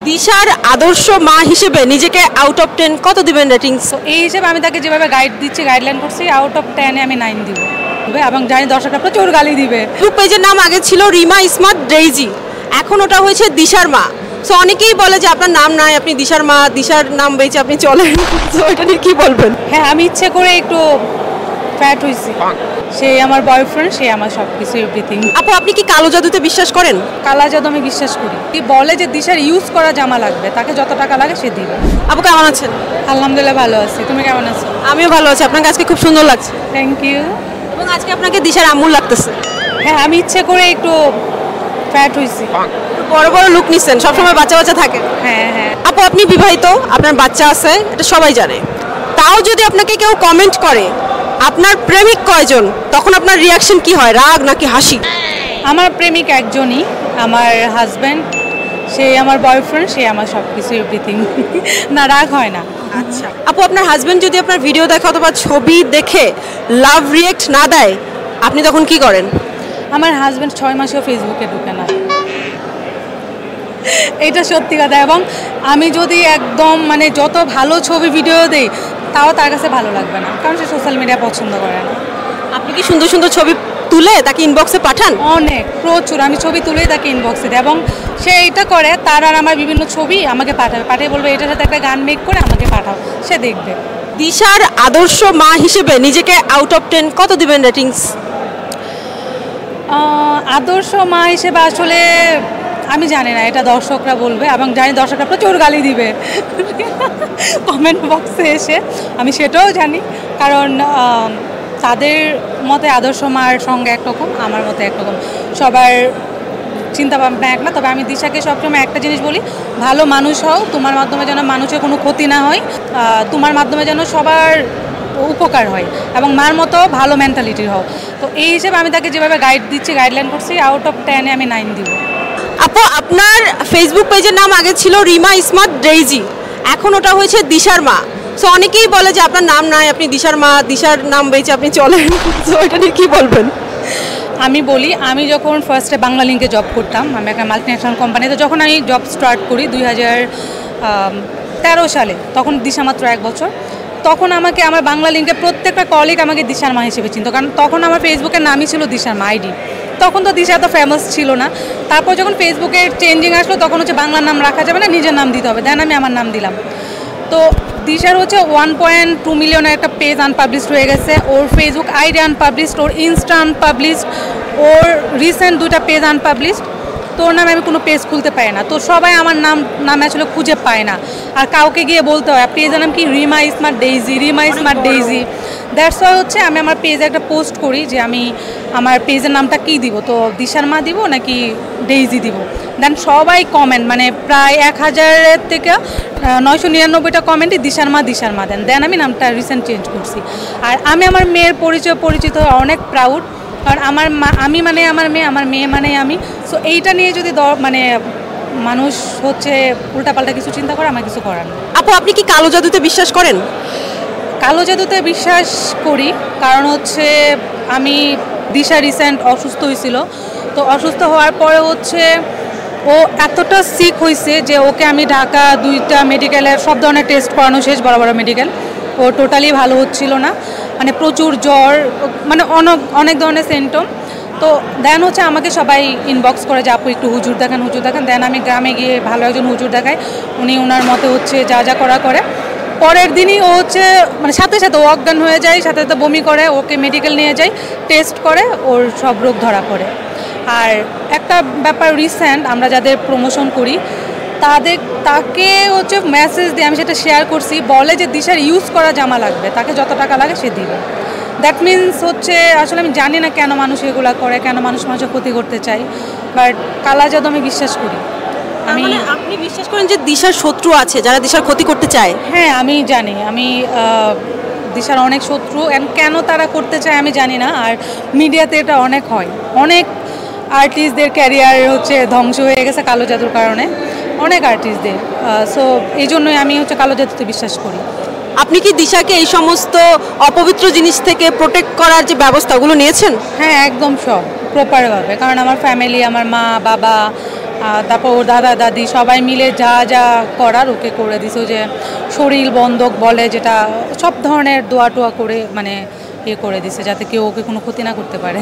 দিশার আদর্শ মা হিসেবে নিজেকে আউট অফ 10 কত দিবেন রেটিংস? এই হিসেবে আমি তাকে যেভাবে গাইড দিচ্ছি, গাইডলাইন করছি, আউট অফ 10 আমি 9 দিব এবং জানি দর্শকরা প্রচুর গালি দিবে। ফেসবুক পেজের নাম আগে ছিল রিমা স্মার্ট ডেইজি, এখন ওটা হয়েছে দিশার মা। সো অনেকেই বলে যে আপনার নাম নাই, আপনি দিশার মা, দিশার নাম বেঁচে আপনি চলেন। সো এটা নিয়ে কি বলবেন? হ্যাঁ, আমি ইচ্ছে করে একটু ফ্যাট হয়েছি। সে আমার বয়ফ্রেন্ড, সে আমার সব কিছু এভরিথিং। আপু, আপনি কি কালো জাদুতে বিশ্বাস করেন? কালা জাদু আমি বিশ্বাস করি। কি বলে যে দিশার ইউজ করা জামা লাগবে, তাকে যত টাকা লাগে সে দিবে। আপু কেমন আছেন? আলহামদুলিল্লাহ ভালো আছি, তুমি কেমন আছো? আমিও ভালো আছি। আপনাকে আজকে খুব সুন্দর লাগছে। Thank you. এবং আজকে আপনাকে দিশার আম্মুর লাগতেছে। হ্যাঁ, আমি ইচ্ছে করে একটু ফ্যাট হয়েছি। বড় বড় লুক নিচ্ছেন, সবসময় বাচ্চা বাচ্চা থাকে। হ্যাঁ হ্যাঁ। আপু, আপনি বিবাহিত, আপনার বাচ্চা আছে, এটা সবাই জানে। তাও যদি আপনাকে কেউ কমেন্ট করে আপনার প্রেমিক কয়জন, তখন আপনার রিয়াকশন কি হয়? রাগ নাকি হাসি? আমার প্রেমিক একজনই, আমার হাজব্যান্ড। সে আমার বয়ফ্রেন্ড, সে আমার সব কিছু এভরিথিং। না, রাগ হয় না। আচ্ছা আপু, আপনার হাজব্যান্ড যদি আপনার ভিডিও দেখে অথবা ছবি দেখে লাভ রিয়েক্ট না দেয়, আপনি তখন কি করেন? আমার হাজব্যান্ড 6 মাসেও ফেসবুকে ঢুকে না, এটা সত্যি কথা। এবং আমি যদি একদম মানে যত ভালো ছবি ভিডিও দেই, তাও তার কাছে ভালো লাগবে না, কারণ সে সোশ্যাল মিডিয়া পছন্দ করে না। আপনি কি সুন্দর সুন্দর ছবি তুলে তাকে ইনবক্সে পাঠান? অনেক, প্রচুর। আমি ছবি তুলেই তাকে ইনবক্সে দিই এবং সে এটা করে, তার আর আমার বিভিন্ন ছবি আমাকে পাঠিয়ে বলবে এটার সাথে একটা গান মেক করে আমাকে পাঠাও, সে দেখবে। দিশার আদর্শ মা হিসেবে নিজেকে আউট অফ 10 কত দিবেন রেটিংস? আদর্শ মা হিসেবে আসলে আমি জানি না, এটা দর্শকরা বলবে এবং জানি দর্শকরা প্রচুর গালি দিবে কমেন্ট বক্সে এসে। আমি সেটাও জানি, কারণ তাদের মতে আদর্শ মার সঙ্গে একরকম, আমার মতে একরকম, সবার চিন্তা ভাবনা এক না। তবে আমি দিশাকে সবসময় একটা জিনিস বলি, ভালো মানুষ হও, তোমার মাধ্যমে যেন মানুষের কোনো ক্ষতি না হয়, তোমার মাধ্যমে যেন সবার উপকার হয় এবং মার মতো ভালো মেন্টালিটির হও। তো এই হিসেবে আমি তাকে যেভাবে গাইড দিচ্ছি, গাইডলাইন করছি, আউট অফ 10 আমি 9 দিব। আপু, আপনার ফেসবুক পেজের নাম আগে ছিল রিমা স্মার্ট ডেইজি, এখন ওটা হয়েছে দিশার মা। সো অনেকেই বলে যে আপনার নাম নাই, আপনি দিশার মা, দিশার নাম বেঁচে আপনি চলেন। সো এটা নিয়ে কি বলবেন? আমি বলি, আমি যখন ফার্স্টে বাংলা লিঙ্কে জব করতাম, আমি একটা মাল্টিন্যাশনাল কোম্পানিতে যখন আমি জব স্টার্ট করি 2013 সালে, তখন দিশা মাত্র 1 বছর। তখন আমাকে আমার বাংলা লিঙ্কে প্রত্যেকটা কলিগ আমাকে দিশার মা হিসেবে চিনত, কারণ তখন আমার ফেসবুকের নামই ছিল দিশার মা আইডি। তখন তো দিশা এত ফেমাস ছিল না। তারপর যখন ফেসবুকের চেঞ্জিং আসলো, তখন হচ্ছে বাংলার নাম রাখা যাবে না, নিজের নাম দিতে হবে, দেন আমি আমার নাম দিলাম। তো দিশার হচ্ছে 1.2 মিলিয়নের একটা পেজ আনপাবলিশড হয়ে গেছে, ওর ফেসবুক আইডি আনপাবলিশড, ওর ইনস্টা আনপাবলিশড, ওর রিসেন্ট 2টা পেজ আনপাবলিশড। তোর নামে আমি কোনো পেজ খুলতে পারি না, তো সবাই আমার নামে আসলে খুঁজে পায় না, আর কাউকে গিয়ে বলতে হয় পেজের নাম কি, Rima smart daisy, Rima smart daisy. That's why হচ্ছে আমি আমার পেজে একটা পোস্ট করি যে আমি আমার পেজের নামটা কী দিব, তো দিশার মা দিব নাকি ডেইজি দিব। দেন সবাই কমেন্ট, মানে প্রায় 1000 থেকে 999টা কমেন্টই দিশার মা দেন আমি নামটা রিসেন্ট চেঞ্জ করছি। আর আমি আমার মেয়ের পরিচিত অনেক প্রাউড, কারণ আমার মা, আমি মানে আমার মেয়ে, আমার মেয়ে মানে আমি। সো এইটা নিয়ে যদি মানে মানুষ হচ্ছে উল্টাপাল্টা কিছু চিন্তা করে, আমার কিছু করার না। আপু, আপনি কি কালো জাদুতে বিশ্বাস করেন? কালো জাদুতে বিশ্বাস করি, কারণ হচ্ছে আমি দিশা রিসেন্ট অসুস্থ হয়েছিল, তো অসুস্থ হওয়ার পরে হচ্ছে ও এতটা সিক হয়েছে যে ওকে আমি ঢাকা 2টা মেডিকেলের সব ধরনের টেস্ট করানো শেষ, বড় বড় মেডিকেল, ও টোটালি ভালো হচ্ছিল না, মানে প্রচুর জ্বর, মানে অনেক ধরনের সিমটম। তো দেন হচ্ছে আমাকে সবাই ইনবক্স করে যে আপু একটু হুজুর দেখান। দেন আমি গ্রামে গিয়ে ভালো একজন হুজুর দেখাই, উনি ওনার মতে হচ্ছে যা করা করে। পরের দিনই ও হচ্ছে মানে সাথে সাথে ও অজ্ঞান হয়ে যায়, সাথে সাথে বমি করে, ওকে মেডিকেল নিয়ে যায়, টেস্ট করে, ওর সব রোগ ধরা পড়ে। আর একটা ব্যাপার, রিসেন্ট আমরা যাদের প্রমোশন করি তাকে হচ্ছে মেসেজ দিয়ে আমি সেটা শেয়ার করছি, বলে যে দিশার ইউজ করা জামা লাগবে, তাকে যত টাকা লাগে সে দিবে। দ্যাট মিনস হচ্ছে আসলে আমি জানি না কেন মানুষ এগুলো করে, কেন মানুষের ক্ষতি করতে চাই, বাট কালা জাদু আমি বিশ্বাস করি। আপনি বিশ্বাস করেন যে দিশার শত্রু আছে যারা দিশার ক্ষতি করতে চায়? হ্যাঁ, আমি জানি, আমি দিশার অনেক শত্রু, অ্যান্ড কেন তারা করতে চায় আমি জানি না। আর মিডিয়াতে এটা অনেক হয়, অনেক আর্টিস্টদের ক্যারিয়ার হচ্ছে ধ্বংস হয়ে গেছে কালো জাদুর কারণে, অনেক আর্টিস্টদের। সো এই জন্যই আমি হচ্ছে কালো জাদুতে বিশ্বাস করি। আপনি কি দিশাকে এই সমস্ত অপবিত্র জিনিস থেকে প্রোটেক্ট করার যে ব্যবস্থাগুলো নিয়েছেন? হ্যাঁ, একদম সব প্রপারভাবে, কারণ আমার ফ্যামিলি, আমার মা বাবা, তারপর ওর দাদা দাদি সবাই মিলে যা যা করার ওকে করে দিছে, যে শরীর বন্ধক বলে যেটা, সব ধরনের দোয়া টোয়া করে মানে করে দিছে যাতে কেউ ওকে কোনো ক্ষতি না করতে পারে।